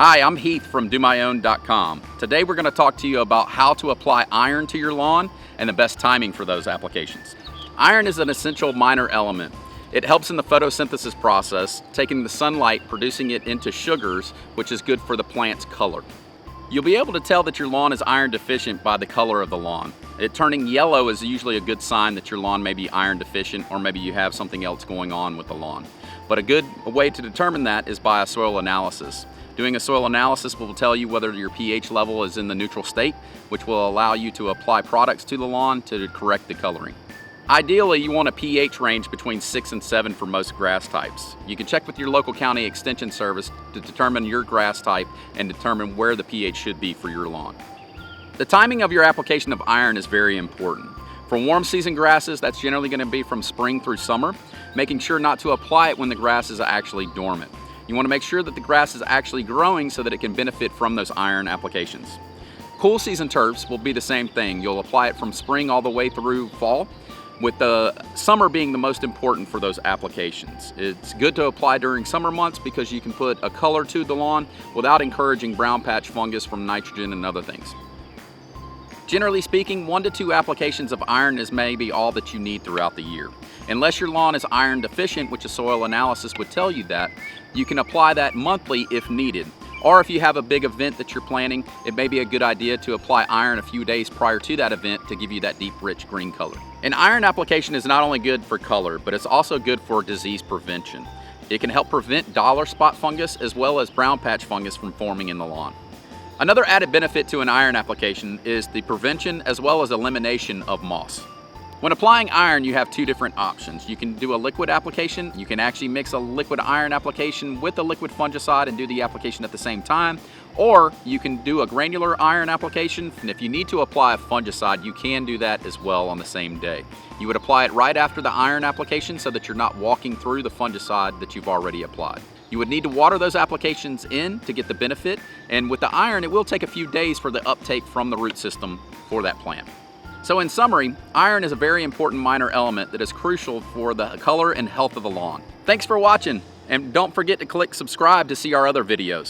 Hi, I'm Heath from DoMyOwn.com. Today we're going to talk to you about how to apply iron to your lawn and the best timing for those applications. Iron is an essential minor element. It helps in the photosynthesis process, taking the sunlight, producing it into sugars, which is good for the plant's color. You'll be able to tell that your lawn is iron deficient by the color of the lawn. It turning yellow is usually a good sign that your lawn may be iron deficient, or maybe you have something else going on with the lawn. But a good way to determine that is by a soil analysis. Doing a soil analysis will tell you whether your pH level is in the neutral state, which will allow you to apply products to the lawn to correct the coloring. Ideally, you want a pH range between 6 and 7 for most grass types. You can check with your local county extension service to determine your grass type and determine where the pH should be for your lawn. The timing of your application of iron is very important. For warm season grasses, that's generally going to be from spring through summer, making sure not to apply it when the grass is actually dormant. You want to make sure that the grass is actually growing so that it can benefit from those iron applications. Cool season turfs will be the same thing. You'll apply it from spring all the way through fall, with the summer being the most important for those applications. It's good to apply during summer months because you can put a color to the lawn without encouraging brown patch fungus from nitrogen and other things. Generally speaking, 1 to 2 applications of iron is maybe all that you need throughout the year. Unless your lawn is iron deficient, which a soil analysis would tell you that, you can apply that monthly if needed. Or if you have a big event that you're planning, it may be a good idea to apply iron a few days prior to that event to give you that deep, rich green color. An iron application is not only good for color, but it's also good for disease prevention. It can help prevent dollar spot fungus as well as brown patch fungus from forming in the lawn. Another added benefit to an iron application is the prevention as well as elimination of moss. When applying iron, you have 2 different options. You can do a liquid application. You can actually mix a liquid iron application with a liquid fungicide and do the application at the same time. Or you can do a granular iron application, and if you need to apply a fungicide, you can do that as well on the same day. You would apply it right after the iron application so that you're not walking through the fungicide that you've already applied. You would need to water those applications in to get the benefit, and with the iron, it will take a few days for the uptake from the root system for that plant. So in summary, iron is a very important minor element that is crucial for the color and health of the lawn. Thanks for watching, and don't forget to click subscribe to see our other videos.